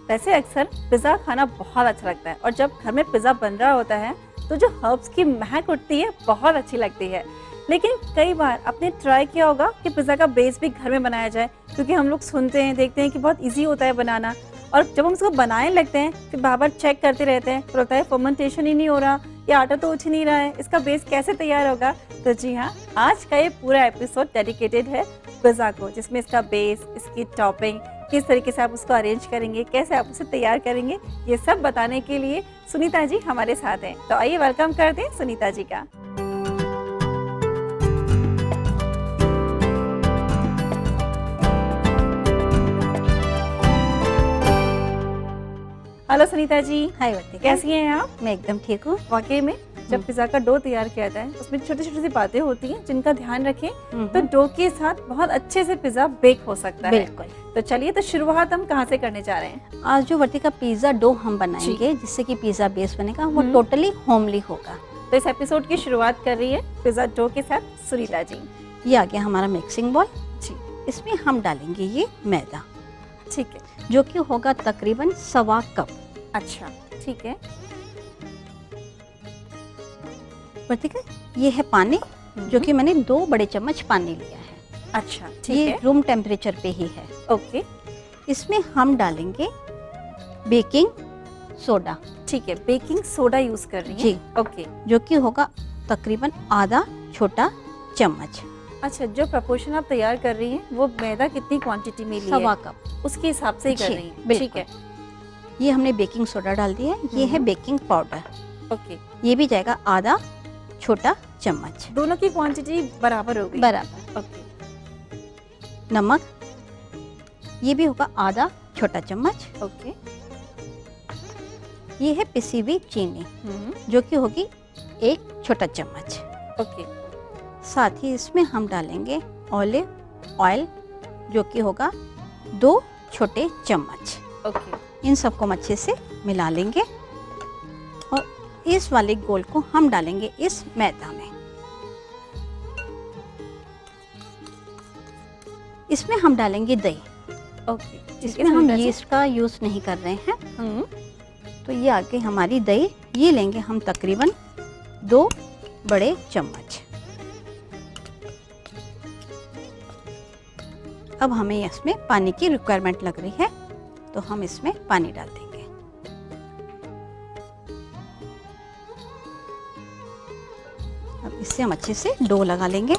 वैसे अक्सर पिज़्ज़ा खाना बहुत अच्छा लगता है और जब घर में पिज़्ज़ा बन रहा होता है तो जो हर्ब्स की महक उठती है बहुत अच्छी लगती है। लेकिन कई बार आपने ट्राई किया होगा कि पिज़्ज़ा का बेस भी घर में बनाया जाए, क्योंकि हम लोग सुनते हैं देखते हैं कि बहुत इजी होता है बनाना, और जब हम उसको बनाने लगते हैं फिर बार बार चेक करते रहते हैं तो लगता है फर्मेंटेशन ही नहीं हो रहा या आटा तो उछ नहीं रहा है, इसका बेस कैसे तैयार होगा। तो जी हाँ, आज का ये पूरा एपिसोड डेडिकेटेड है पिज़्ज़ा को, जिसमें इसका बेस, इसकी टॉपिंग, किस तरीके से आप उसको अरेंज करेंगे, कैसे आप उसे तैयार करेंगे, ये सब बताने के लिए सुनीता जी हमारे साथ हैं। तो आइए वेलकम करते हैं सुनीता जी का। हेलो सुनीता जी। हाय वर्तिका, कैसी हैं आप? मैं एकदम ठीक हूँ। वाकई में जब पिज़्ज़ा का डो तैयार किया जाता है उसमें छोटी छोटी सी बातें होती हैं जिनका ध्यान रखें तो डो के साथ बहुत अच्छे से पिज़्ज़ा बेक हो सकता है। बिल्कुल। तो चलिए, तो शुरुआत हम कहाँ से करने जा रहे हैं? आज जो वर्तिका पिज़्ज़ा डो हम बनाएंगे जिससे कि पिज़्ज़ा बेस बनेगा वो टोटली होमली होगा। तो इस एपिसोड की शुरुआत कर रही है पिज़्ज़ा डो के साथ सुनीता जी। ये आ गया हमारा मिक्सिंग बॉल जी, इसमें हम डालेंगे ये मैदा, ठीक है। जो कि होगा तकरीबन 1.25 कप। अच्छा, ठीक है। वर्तिका, ये है पानी, जो कि मैंने 2 बड़े चम्मच पानी लिया है। अच्छा, ठीक ये है। रूम टेम्परेचर पे ही है। ओके, इसमें हम डालेंगे बेकिंग सोडा, ठीक है। बेकिंग सोडा यूज कर रही हैं? जी। ओके। जो कि होगा तकरीबन आधा छोटा चम्मच। अच्छा, जो प्रपोर्शन आप तैयार कर रही हैं वो मैदा कितनी क्वांटिटी में ली है? 1.25 कप। उसके हिसाब से ही कर जी, रही हैं? बिल्कुल। ठीक है। ये हमने बेकिंग सोडा डाल दिया है। ये है बेकिंग पाउडर, ओके। ये भी जाएगा आधा छोटा चम्मच। दोनों की क्वांटिटी बराबर हो गई? बराबर। ओके। नमक, ये भी होगा आधा छोटा चम्मच। ओके। ये है पिसी हुई चीनी, जो कि होगी 1 छोटा चम्मच। ओके। साथ ही इसमें हम डालेंगे ऑलिव ऑयल, जो कि होगा 2 छोटे चम्मच। ओके। इन सबको हम अच्छे से मिला लेंगे और इस वाले गोल को हम डालेंगे इस मैदा में। इसमें हम डालेंगे दही। ओके। इसमें हम यीस्ट का यूज नहीं कर रहे हैं। तो ये आ गई हमारी दही। ये लेंगे हम तकरीबन 2 बड़े चम्मच। अब हमें इसमें पानी की रिक्वायरमेंट लग रही है, तो हम इसमें पानी डाल देंगे। अब इससे हम अच्छे से डो लगा लेंगे।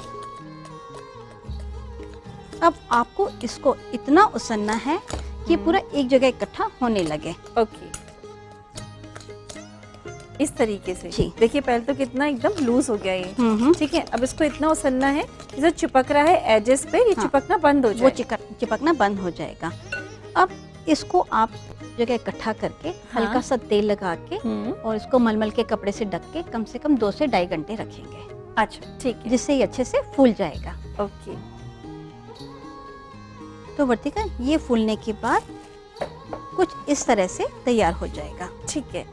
अब आपको इसको इतना उसनना है कि पूरा एक जगह इकट्ठा होने लगे। ओके, इस तरीके से। जी। देखिए, पहले तो कितना एकदम लूज हो गया ये। ठीक है, अब इसको इतना उसनना है कि जो चिपक रहा है एजेस पे, ये चिपकना बंद हो जाए। वो चिपकना बंद हो जाएगा। अब इसको आप जगह इकट्ठा करके हल्का सा तेल लगा के और इसको मलमल के कपड़े से ढक के कम से कम 2 से 2.5 घंटे रखेंगे। अच्छा, ठीक है। जिससे ये अच्छे से फूल जाएगा। ओके। तो वर्तिका, ये फूलने के बाद कुछ इस तरह से तैयार हो जाएगा। ठीक है,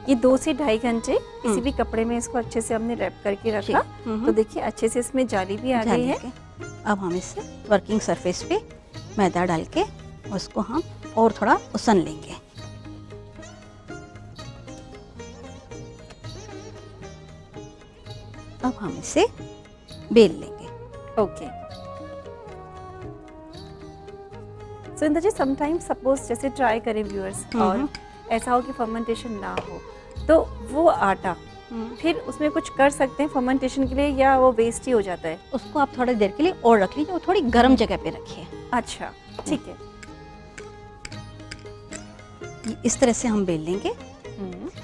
ये 2 से 2.5 घंटे किसी भी कपड़े में इसको अच्छे से हमने रैप करके रखा। तो देखिए अच्छे से इसमें जाली भी आ गई है। अब हम इसे वर्किंग सरफेस पे मैदा डाल के उसको हम और थोड़ा उसन लेंगे। अब हम इसे बेल लेंगे। Okay. Sunita ji, sometimes suppose जैसे ट्राई करें व्यूअर्स और ऐसा हो कि फर्मेंटेशन ना हो, तो वो आटा फिर उसमें कुछ कर सकते हैं फर्मेंटेशन के लिए, या वो वेस्ट ही हो जाता है? उसको आप थोड़ी देर के लिए और रख लीजिए, वो थोड़ी गर्म जगह पे रखिए। अच्छा, ठीक है। इस तरह से हम बेल लेंगे।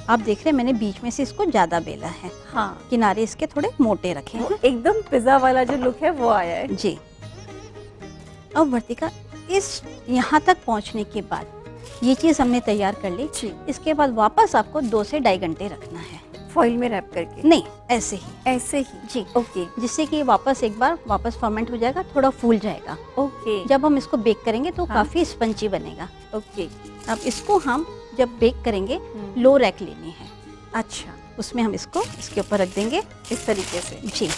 आप देख रहे हैं मैंने बीच में से इसको ज्यादा बेला है। हाँ, किनारे इसके थोड़े मोटे रखे हैं। एकदम पिज्जा वाला जो लुक है वो आया है। जी। अब वर्तिका, इस यहाँ तक पहुँचने के बाद ये चीज़ हमने तैयार कर ली। इसके बाद वापस आपको 2 से 2.5 घंटे रखना है। फॉइल में रैप करके? नहीं, ऐसे ही। ऐसे ही? जी। ओके। जिससे कि वापस एक बार वापस फर्मेंट हो जाएगा, थोड़ा फूल जाएगा। ओके। जब हम इसको बेक करेंगे तो काफी स्पंजी बनेगा। ओके। अब इसको हम जब बेक करेंगे, लो रैक लेनी है। अच्छा, उसमें हम इसको इसके ऊपर रख देंगे इस तरीके से? जी।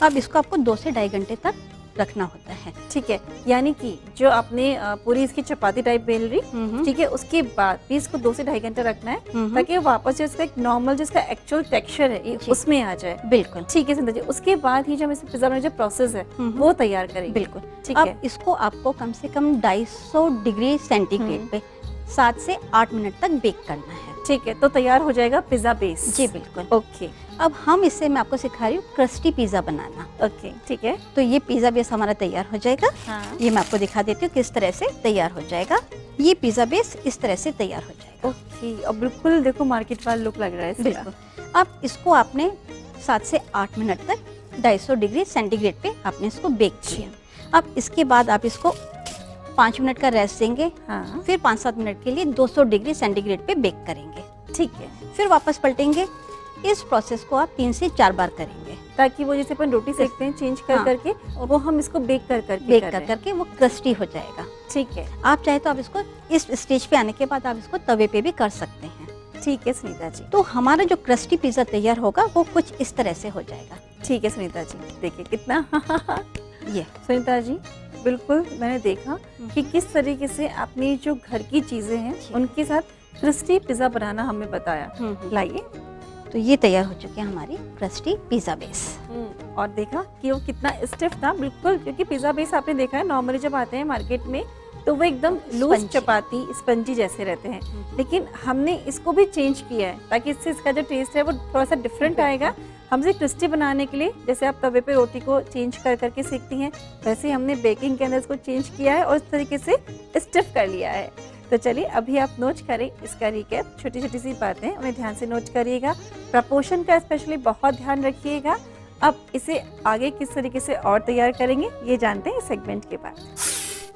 अब इसको आपको 2 से 2.5 घंटे तक रखना होता है। ठीक है, यानी कि जो आपने पूरी इसकी चपाती टाइप बेल रही, ठीक है, उसके बाद भी इसको 2 से ढाई घंटे रखना है ताकि वापस जो इसका एक नॉर्मल जिसका एक्चुअल टेक्सचर है ये उसमें आ जाए। बिल्कुल ठीक है संध्या जी, उसके बाद ही जब इसे पिज्जा बनाने जो प्रोसेस है वो तैयार करेंगे। बिल्कुल। ठीक अब है, इसको आपको कम से कम 250 डिग्री सेंटीग्रेड पे 7 से 8 मिनट तक बेक करना है। ठीक है, तो तैयार हो जाएगा पिज्जा बेस। जी बिल्कुल। ओके अब हम इससे मैं आपको सिखा रही हूँ क्रस्टी पिज्जा बनाना। ओके, ठीक है। तो ये पिज्जा बेस हमारा तैयार हो जाएगा। हाँ। ये मैं आपको दिखा देती हूँ किस तरह से तैयार हो जाएगा। ये पिज्जा बेस इस तरह से तैयार हो जाएगा। ओके, और बिल्कुल देखो मार्केट वाला लुक लग रहा है इसका। बिल्कुल। अब इसको आपने 7 से 8 मिनट तक 250 डिग्री सेंटीग्रेड पे आपने इसको बेक किया। अब इसके बाद आप इसको 5 मिनट का रेस्ट देंगे। हाँ। फिर 5-7 मिनट के लिए 200 डिग्री सेंटीग्रेड पे बेक करेंगे। ठीक है, फिर वापस पलटेंगे। इस प्रोसेस को आप 3 से 4 बार करेंगे ताकि वो जैसे अपन रोटी सेकते हैं चेंज कर हाँ। करके, और वो हम इसको बेक कर करके बेक कर कर रहे हैं। करके वो क्रस्टी हो जाएगा। ठीक है, आप चाहे तो आप इसको इस स्टेज पे आने के बाद आप इसको तवे पे भी कर सकते हैं। ठीक है सुनीता जी। तो हमारा जो क्रस्टी पिज्जा तैयार होगा वो कुछ इस तरह से हो जाएगा। ठीक है सुनीता जी, देखिए कितना ये सुनीता जी बिल्कुल मैंने देखा कि किस तरीके से आपने जो घर की चीजें हैं उनके साथ क्रिस्पी पिज्जा बनाना हमें बताया। लाइए, तो ये तैयार हो चुकी है हमारी क्रस्टी पिज्जा बेस। और देखा कि वो कितना स्टिफ था बिल्कुल, क्योंकि पिज्जा बेस आपने देखा है नॉर्मली जब आते हैं मार्केट में तो वो एकदम लूज स्पंजी। चपाती स्पंजी जैसे रहते हैं, लेकिन हमने इसको भी चेंज किया है ताकि इससे इसका जो टेस्ट है वो थोड़ा सा डिफरेंट आएगा। हमसे क्रिस्पी बनाने के लिए जैसे आप तवे पे रोटी को चेंज कर करके सेकती हैं, वैसे हमने बेकिंग के अंदर इसको चेंज किया है और इस तरीके से स्टिफ कर लिया है। तो चलिए अभी आप नोट करें इसका रिकैप, छोटी छोटी सी बातें उन्हें ध्यान से नोट करिएगा, प्रपोर्शन का स्पेशली बहुत ध्यान रखिएगा। अब इसे आगे किस तरीके से और तैयार करेंगे ये जानते हैं इस सेगमेंट के बाद।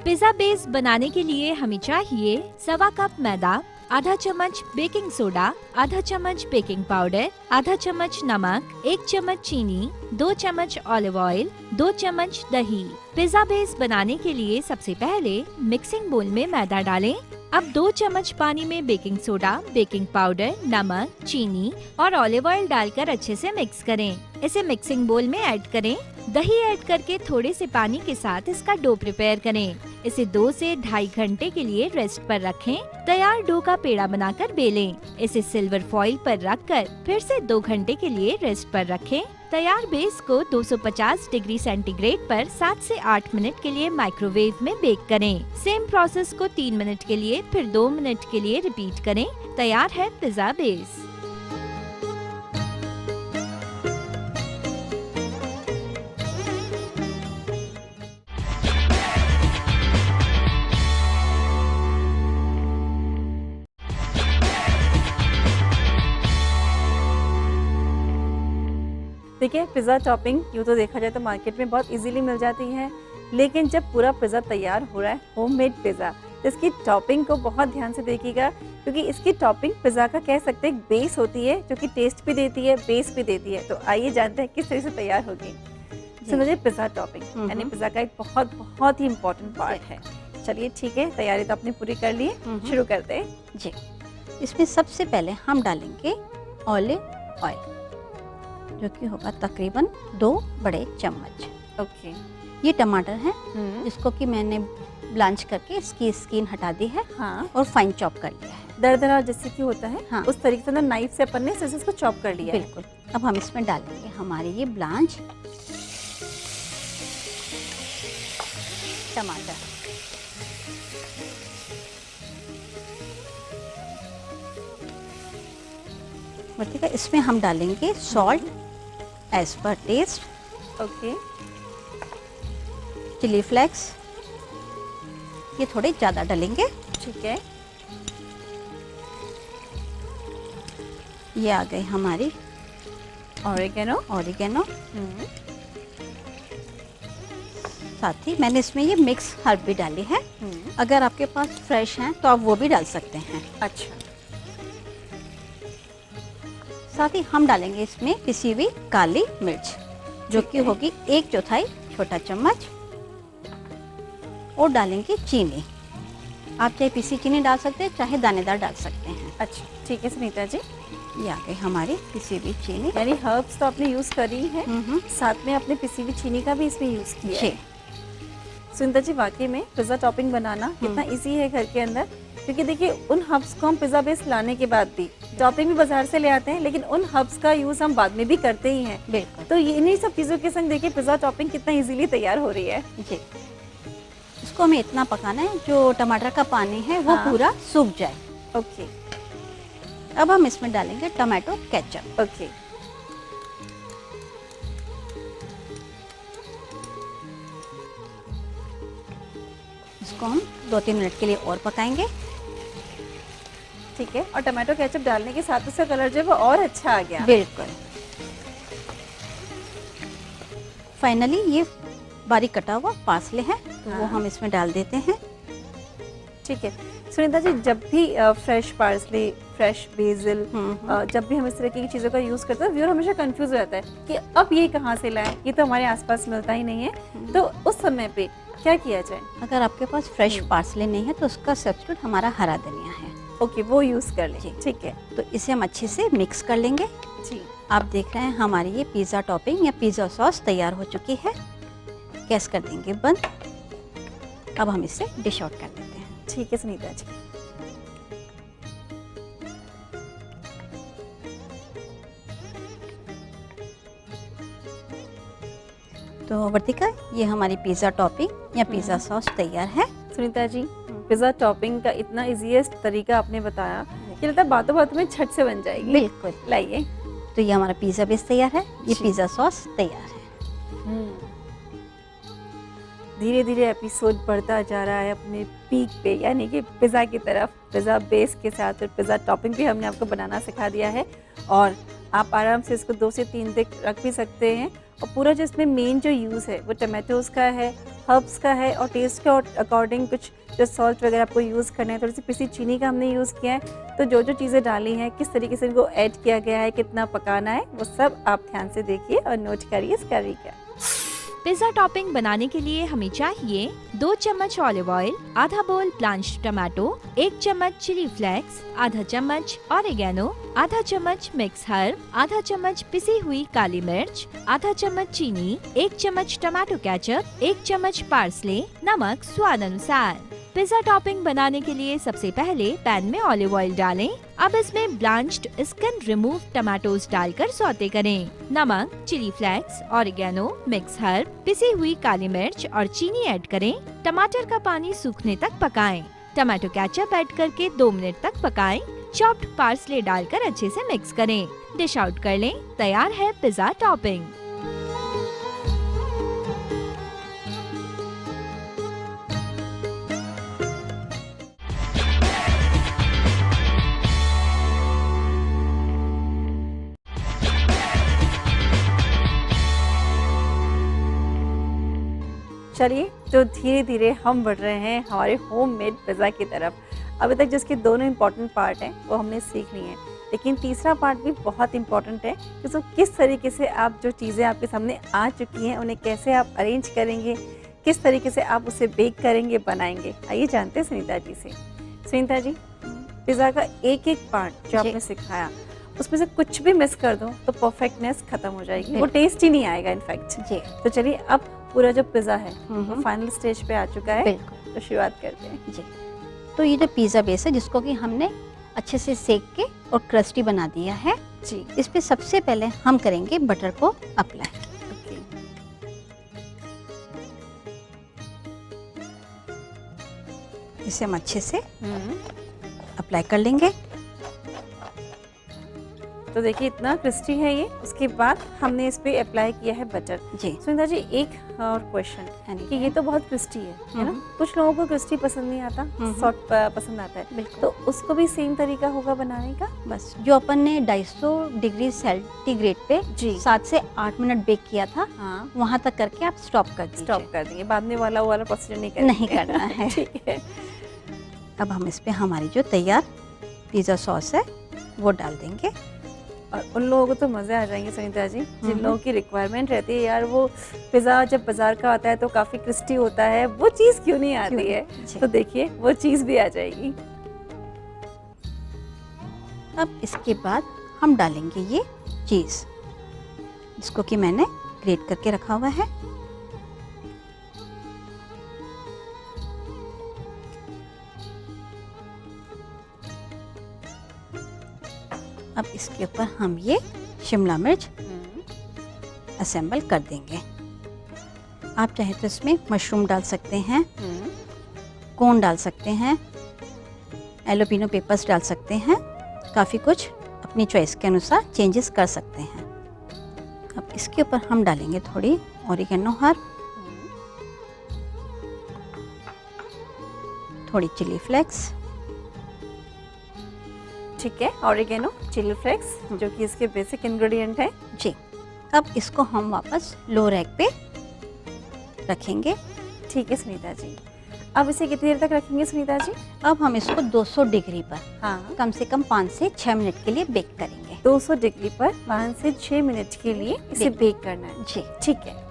पिज्जा बेस बनाने के लिए हमें चाहिए 1.25 कप मैदा, आधा चम्मच बेकिंग सोडा, आधा चम्मच बेकिंग पाउडर, आधा चम्मच नमक, 1 चम्मच चीनी, 2 चम्मच ऑलिव ऑयल, 2 चम्मच दही। पिज्जा बेस बनाने के लिए सबसे पहले मिक्सिंग बोल में मैदा डालें। अब 2 चम्मच पानी में बेकिंग सोडा, बेकिंग पाउडर, नमक, चीनी और ऑलिव ऑयल डालकर अच्छे से मिक्स करें। इसे मिक्सिंग बोल में ऐड करें। दही ऐड करके थोड़े से पानी के साथ इसका डो प्रिपेयर करें। इसे 2 से ढाई घंटे के लिए रेस्ट पर रखें। तैयार डो का पेड़ा बनाकर बेलें। इसे सिल्वर फॉइल पर रखकर फिर से 2 घंटे के लिए रेस्ट पर रखें। तैयार बेस को 250 डिग्री सेंटीग्रेड पर 7 से 8 मिनट के लिए माइक्रोवेव में बेक करें। सेम प्रोसेस को 3 मिनट के लिए फिर 2 मिनट के लिए रिपीट करें। तैयार है पिज्जा बेस। देखिए पिज़्ज़ा टॉपिंग यूँ तो देखा जाए तो मार्केट में बहुत इजीली मिल जाती है, लेकिन जब पूरा पिज़्ज़ा तैयार हो रहा है होममेड पिज़्ज़ा, तो इसकी टॉपिंग को बहुत ध्यान से देखिएगा, क्योंकि इसकी टॉपिंग पिज़्ज़ा का कह सकते हैं एक बेस होती है जो कि टेस्ट भी देती है, बेस भी देती है। तो आइए जानते हैं किस तरह से तैयार होगी। समझिए पिज़्ज़ा टॉपिंग यानी पिज़्ज़ा का एक बहुत बहुत ही इम्पोर्टेंट पार्ट है। चलिए ठीक है, तैयारी तो आपने पूरी कर ली है, शुरू करते हैं जी। इसमें सबसे पहले हम डालेंगे ऑलिव ऑयल जो कि होगा तकरीबन 2 बड़े चम्मच। ओके, ये टमाटर है जिसको कि मैंने ब्लांच करके इसकी स्किन हटा दी है हाँ, और फाइन चॉप कर लिया है। दरदरा जैसे कि होता है हाँ। उस तरीके से ना नाइफ से अपन ने इसको चॉप कर लिया है। बिल्कुल। अब हम इसमें डालेंगे हमारे ये ब्लांच टमाटर, ठीक है। इसमें हम डालेंगे salt as per taste, okay, chilli flakes, ये थोड़े ज़्यादा डालेंगे। ठीक है, ये आ गई हमारी ऑरिगेनो। ऑरिगेनो। साथ ही मैंने इसमें ये मिक्स हर्ब भी डाली है। अगर आपके पास फ्रेश हैं तो आप वो भी डाल सकते हैं। अच्छा, साथ ही हम डालेंगे इसमें पिसी हुई काली मिर्च जो कि होगी 1/4 छोटा चम्मच, और डालेंगे चीनी। आप चाहे पिसी चीनी डाल सकते हैं, चाहे दानेदार डाल सकते हैं। अच्छा, ठीक है सुनीता जी। ये आ गई हमारी पिसी हुई चीनी। यानी हर्ब्स तो आपने यूज करी है, साथ में आपने पिसी हुई चीनी का भी इसमें यूज किया जी। है। सुनीता जी, वाकई में पिज़्ज़ा टॉपिंग बनाना कितना इजी है घर के अंदर, क्योंकि देखिए उन हर्ब्स को हम पिज़्ज़ा बेस लाने के बाद भी टॉपिंग भी बाजार से ले आते हैं, लेकिन उन हर्ब्स का यूज़ हम बाद में भी करते ही हैं। बिल्कुल। तो ये इन्हीं सब चीज़ों के संग देखिए पिज़्ज़ा टॉपिंग कितना इजीली तैयार हो रही है। जी, इसको हमें इतना पकाना है जो टमाटर का पानी है वो हाँ। पूरा सूख जाए। ओके अब हम इसमें डालेंगे टमाटो केचप। ओके। इसको हम 2-3 मिनट के लिए और पकाएंगे। ठीक है, और टमाटो केचप डालने के साथ उसका कलर जो है वो और अच्छा आ गया। बिल्कुल। फाइनली ये बारीक कटा हुआ पार्सले है, तो वो हाँ। हम इसमें डाल देते हैं। ठीक है सुनीता जी, जब भी फ्रेश पार्सले, फ्रेश बेसिल, जब भी हम इस तरह की चीज़ों का यूज़ करते हैं, व्यूअर हमेशा कंफ्यूज हो जाता है कि अब ये कहाँ से लाएं, ये तो हमारे आसपास मिलता ही नहीं है। तो उस समय पे क्या किया जाए? अगर आपके पास फ्रेश पार्सले नहीं है तो उसका सब्स्टिट्यूट हमारा हरा धनिया है। ओके, वो यूज़ कर लें। जी। ठीक है तो इसे हम अच्छे से मिक्स कर लेंगे। जी। आप देख रहे हैं हमारी ये पिज़्ज़ा टॉपिंग या पिज़्ज़ा सॉस तैयार हो चुकी है। गैस कर देंगे बंद। अब हम इसे डिश आउट कर देते हैं। ठीक है सुनीता जी। तो वर्तिका, ये हमारी पिज़्ज़ा टॉपिंग या पिज़्ज़ा सॉस तैयार है। सुनीता जी, पिज़्ज़ा टॉपिंग का इतना इजीएस्ट तरीका आपने बताया कि लगता है बातों बातों में झट से बन जाएगी। बिल्कुल। लाइए। तो ये हमारा पिज़्ज़ा बेस तैयार है, ये जी। पिज़्ज़ा सॉस तैयार है। धीरे धीरे एपिसोड बढ़ता जा रहा है अपने पीक पे, यानी कि पिज़्ज़ा की तरफ। पिज़्ज़ा बेस के साथ और पिज़्ज़ा टॉपिंग भी हमने आपको बनाना सिखा दिया है, और आप आराम से इसको 2 से 3 दिन रख भी सकते हैं। और पूरा जो इसमें मेन जो यूज़ है वो टमाटोज़ का है, हर्ब्स का है, और टेस्ट के अकॉर्डिंग कुछ जो सॉल्ट वगैरह आपको यूज़ करना है, थोड़ी सी पिसी चीनी का हमने यूज़ किया है। तो जो जो चीज़ें डाली हैं, किस तरीके से इनको ऐड किया गया है, कितना पकाना है, वो सब आप ध्यान से देखिए और नोट करिए इसका रिकैप। पिज्जा टॉपिंग बनाने के लिए हमें चाहिए 2 चम्मच ऑलिव ऑयल, आधा बोल ब्लांच्ड टमाटो, 1 चम्मच चिली फ्लेक्स, आधा चम्मच ऑरिगेनो, आधा चम्मच मिक्स हर्ब, आधा चम्मच पिसी हुई काली मिर्च, आधा चम्मच चीनी, 1 चम्मच टमाटो केचप, 1 चम्मच पार्सले, नमक स्वाद अनुसार। पिज्जा टॉपिंग बनाने के लिए सबसे पहले पैन में ऑलिव ऑयल डालें। अब इसमें ब्लांच्ड स्किन रिमूव टमाटोज डालकर सौते करें। नमक, chilli flakes, oregano, mix herb, पिसी हुई काली मिर्च और चीनी ऐड करें। टमाटर का पानी सूखने तक पकाएं। टमाटो केचप ऐड करके 2 मिनट तक पकाएं। चॉप्ड पार्सले डालकर अच्छे से मिक्स करें। डिश आउट कर लें। तैयार है पिज्जा टॉपिंग। चलिए, तो धीरे धीरे हम बढ़ रहे हैं हमारे होममेड पिज़्ज़ा की तरफ। अभी तक जिसके दोनों इम्पॉर्टेंट पार्ट हैं वो हमने सीख ली हैं, लेकिन तीसरा पार्ट भी बहुत इम्पॉर्टेंट है कि तो किस तरीके से आप जो चीज़ें आपके सामने आ चुकी हैं उन्हें कैसे आप अरेंज करेंगे, किस तरीके से आप उसे बेक करेंगे, बनाएंगे। आइए जानते हैं सुनीता जी से। सुनीता जी, पिज़्ज़ा का एक एक पार्ट जो आपने सिखाया उसमें से कुछ भी मिस कर दो तो परफेक्टनेस खत्म हो जाएगी, वो टेस्ट ही नहीं आएगा इनफैक्ट। जी। तो चलिए, अब पूरा जो पिज़्ज़ा है वो फाइनल स्टेज पे आ चुका है। बिल्कुल। तो शुरुआत करते हैं। जी। तो ये जो पिज़्ज़ा बेस है जिसको कि हमने अच्छे से सेक के और क्रस्टी बना दिया है जी। इस पे सबसे पहले हम करेंगे बटर को अप्लाई। ओके। इसे हम अच्छे से अप्लाई कर लेंगे। तो देखिए इतना क्रिस्पी है ये। उसके बाद हमने इस पे अप्लाई किया है बटर। जी। सुनीता जी, एक और क्वेश्चन कि ये तो बहुत क्रिस्पी है ना? कुछ लोगों को क्रिस्पी पसंद नहीं आता, सॉफ्ट पसंद आता है। बिल्कुल। तो उसको भी सेम तरीका होगा बनाने का? बस जो अपन ने 250 डिग्री सेंटीग्रेड पे जी। 7 से 8 मिनट बेक किया था, हाँ, वहां तक करके आप स्टॉप कर दीजिए। स्टॉप कर देंगे, बाद में वाला वो वाला प्रोसीजर नहीं करना नहीं करना है। ठीक है। अब हम इस पे हमारी जो तैयार पिज़्ज़ा सॉस है वो डाल देंगे। और उन लोगों को तो मज़े आ जाएंगे सुनीता जी जिन लोगों की रिक्वायरमेंट रहती है यार वो पिज़्ज़ा जब बाजार का आता है तो काफ़ी क्रिस्पी होता है, वो चीज़ क्यों नहीं आती है? तो देखिए वो चीज़ भी आ जाएगी। अब इसके बाद हम डालेंगे ये चीज़ जिसको कि मैंने ग्रेट करके रखा हुआ है। अब इसके ऊपर हम ये शिमला मिर्च असेंबल कर देंगे। आप चाहे तो इसमें मशरूम डाल सकते हैं, कोन डाल सकते हैं, एलोपिनो पेपर्स डाल सकते हैं, काफ़ी कुछ अपनी चॉइस के अनुसार चेंजेस कर सकते हैं। अब इसके ऊपर हम डालेंगे थोड़ी ऑरिगेनो हर्ब, थोड़ी चिली फ्लेक्स, ठीक है, ऑरिगेनो, चिली फ्लेक्स जो कि इसके बेसिक इंग्रेडिएंट है जी। अब इसको हम वापस लो रैक पे रखेंगे। ठीक है सुनीता जी। अब इसे कितनी देर तक रखेंगे सुनीता जी? अब हम इसको 200 डिग्री पर हाँ, कम से कम 5 से 6 मिनट के लिए बेक करेंगे। 200 डिग्री पर 5 से 6 मिनट के लिए इसे बेक करना है। जी। ठीक है।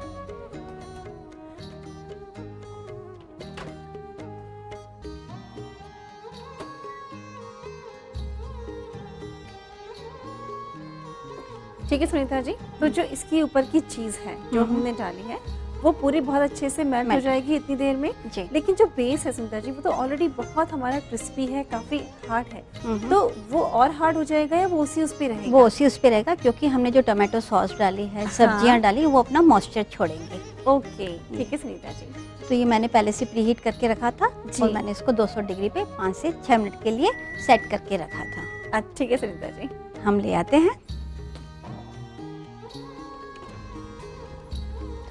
ठीक है सुनीता जी, तो जो इसकी ऊपर की चीज है जो हमने डाली है वो पूरी बहुत अच्छे से मेल्ट हो मेल्ट। जाएगी इतनी देर में। जी। लेकिन जो बेस है सुनीता जी वो तो ऑलरेडी बहुत हमारा क्रिस्पी है, काफी हार्ड है, तो वो और हार्ड हो जाएगा या वो उसी उस पे रहेगा? वो उसी उस पे रहेगा, क्योंकि हमने जो टमाटो सॉस डाली है, सब्जियां डाली, वो अपना मॉइस्चर छोड़ेंगे। ओके, ठीक है सुनीता जी। तो ये मैंने पहले से प्री हीट करके रखा था जी। और मैंने इसको 200 डिग्री पे 5 से 6 मिनट के लिए सेट करके रखा था। ठीक है सुनीता जी। हम ले आते हैं।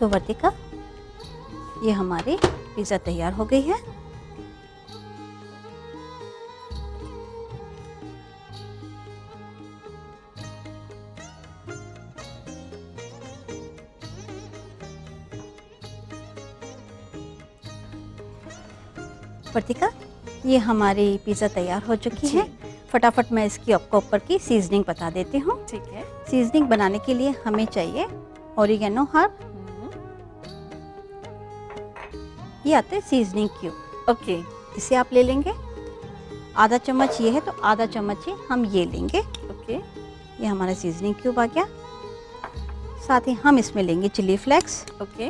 तो वर्तिका, ये हमारी पिज़्ज़ा तैयार हो गई है। वर्तिका, ये हमारी पिज़्ज़ा तैयार हो चुकी जी। है। फटाफट मैं इसकी आपको ऊपर की सीजनिंग बता देती हूँ। ठीक है। सीजनिंग बनाने के लिए हमें चाहिए ऑरिगेनो हर्ब, ये आते हैं सीजनिंग क्यूब। ओके, इसे आप ले लेंगे। आधा चम्मच ये है तो आधा चम्मच ही हम ये लेंगे। ओके, ये हमारा सीजनिंग क्यूब आ गया। साथ ही हम इसमें लेंगे चिली फ्लेक्स। ओके,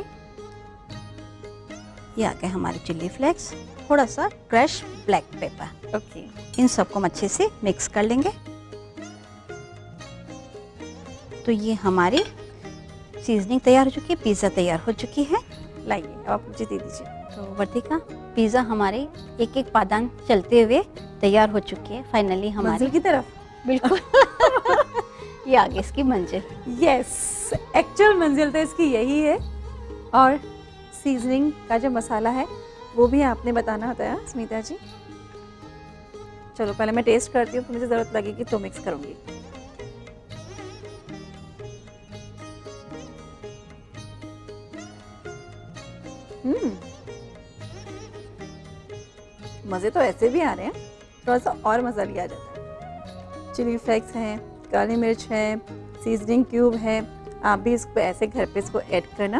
ये आ गए हमारे चिली फ्लेक्स। थोड़ा सा क्रश ब्लैक पेपर। ओके, इन सबको हम अच्छे से मिक्स कर लेंगे। तो ये हमारी सीजनिंग तैयार हो चुकी है, पिज़्ज़ा तैयार हो चुकी है। लाइए अब आप मुझे दे दीजिए। तो वर्तिका, पिज़्ज़ा हमारे एक एक पादान चलते हुए तैयार हो चुकी है। फाइनली हमारी मंजिल की तरफ। बिल्कुल ये आगे इसकी मंजिल। यस, एक्चुअल मंजिल तो इसकी यही है। और सीजनिंग का जो मसाला है वो भी आपने बताना होता है सुनीता जी। चलो पहले मैं टेस्ट करती हूँ, फिर मुझे ज़रूरत लगेगी तो मिक्स करूँगी। मज़े तो ऐसे भी आ रहे हैं, थोड़ा सा और मज़ा लिया जाता है। चिली फ्लेक्स है, काली मिर्च है, सीजनिंग क्यूब है। आप भी इसको ऐसे घर पे इसको ऐड करना,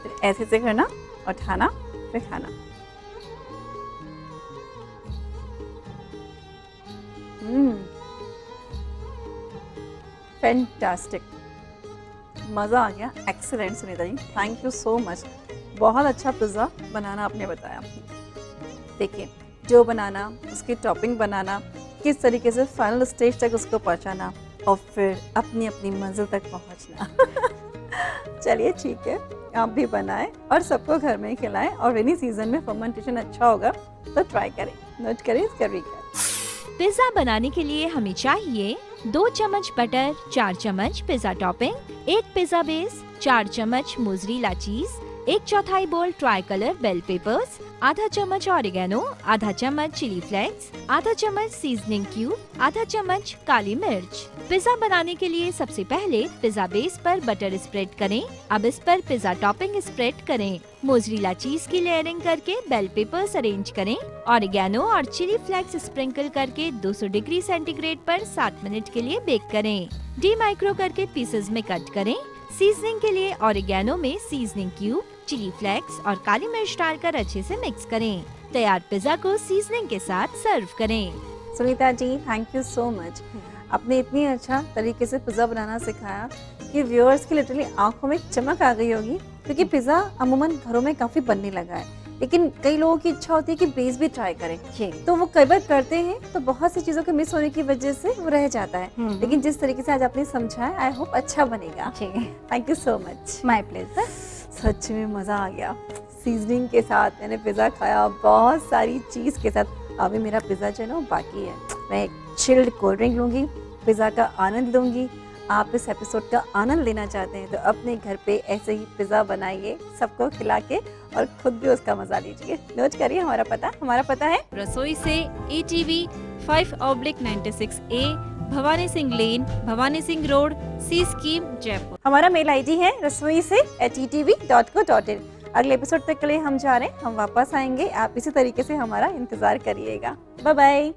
फिर ऐसे से करना और खाना, फिर खाना। फैंटास्टिक, मज़ा आ गया। Excellent Sunita ji, thank you so much. बहुत अच्छा पिज़्ज़ा बनाना आपने बताया। देखिए, जो बनाना, उसकी टॉपिंग बनाना, किस तरीके से फाइनल स्टेज तक उसको पहुंचाना और फिर अपनी अपनी मंजिल तक पहुंचना। चलिए ठीक है, आप भी बनाएं और सबको घर में खिलाएं। और रेनी सीजन में फर्मेंटेशन अच्छा होगा तो ट्राई करें, नोट करें इसका रिकैप। पिज्जा बनाने के लिए हमें चाहिए 2 चम्मच बटर, 4 चम्मच पिज्जा टॉपिंग, 1 पिज्जा बेस, 4 चम्मच मोज़रेला चीज, 1/4 बोल ट्राई कलर बेल पेपर्स, आधा चम्मच ऑरिगेनो, आधा चम्मच चिली फ्लेक्स, आधा चम्मच सीजनिंग क्यूब, आधा चम्मच काली मिर्च। पिज्जा बनाने के लिए सबसे पहले पिज्जा बेस पर बटर स्प्रेड करें। अब इस पर पिज्जा टॉपिंग स्प्रेड करें। मोज़रेला चीज की लेयरिंग करके बेल पेपर्स अरेंज करें। ऑरिगेनो और चिली फ्लेक्स स्प्रिंकल करके 200 डिग्री सेंटीग्रेड पर 7 मिनट के लिए बेक करें। डी माइक्रो करके पीसेस में कट करें। सीजनिंग के लिए ऑरिगेनो में सीजनिंग क्यूब, चिली फ्लेक्स और काली मिर्च डालकर अच्छे से मिक्स करें। तैयार पिज्जा को सीजनिंग के साथ सर्व करें। Sunita ji, thank you so much. आपने इतनी अच्छा तरीके से पिज़्ज़ा बनाना सिखाया कि व्यूअर्स की लिटरली आंखों में चमक आ गई होगी, क्योंकि पिज़्ज़ा अमूमन घरों में काफ़ी बनने लगा है, लेकिन कई लोगों की इच्छा होती है कि बेस भी ट्राई करें, जी। तो वो कई बार करते हैं तो बहुत सी चीज़ों के मिस होने की वजह से वो रह जाता है। लेकिन जिस तरीके से आज आपने समझाया, आई होप अच्छा बनेगा। जी, thank you so much. My pleasure. सच में मज़ा आ गया। सीजनिंग के साथ मैंने पिज़्ज़ा खाया, बहुत सारी चीज़ के साथ। अभी मेरा पिज़्ज़ा जो है ना बाकी है। मैं एक चिल्ड कोल्ड ड्रिंक लूँगी, पिज़्ज़ा का आनंद लूँगी। आप इस एपिसोड का आनंद लेना चाहते हैं तो अपने घर पे ऐसे ही पिज़्ज़ा बनाइए, सबको खिला के, और खुद भी उसका मज़ा लीजिए। नोट करिए हमारा पता है रसोई से ATV 5/96A, भवानी सिंह लेन, भवानी सिंह रोड, सी स्कीम, जयपुर। हमारा मेल ID है rasoi@etv.co.in। अगले एपिसोड तक के लिए हम जा रहे हैं, हम वापस आएंगे। आप इसी तरीके से हमारा इंतजार करिएगा। Bye bye.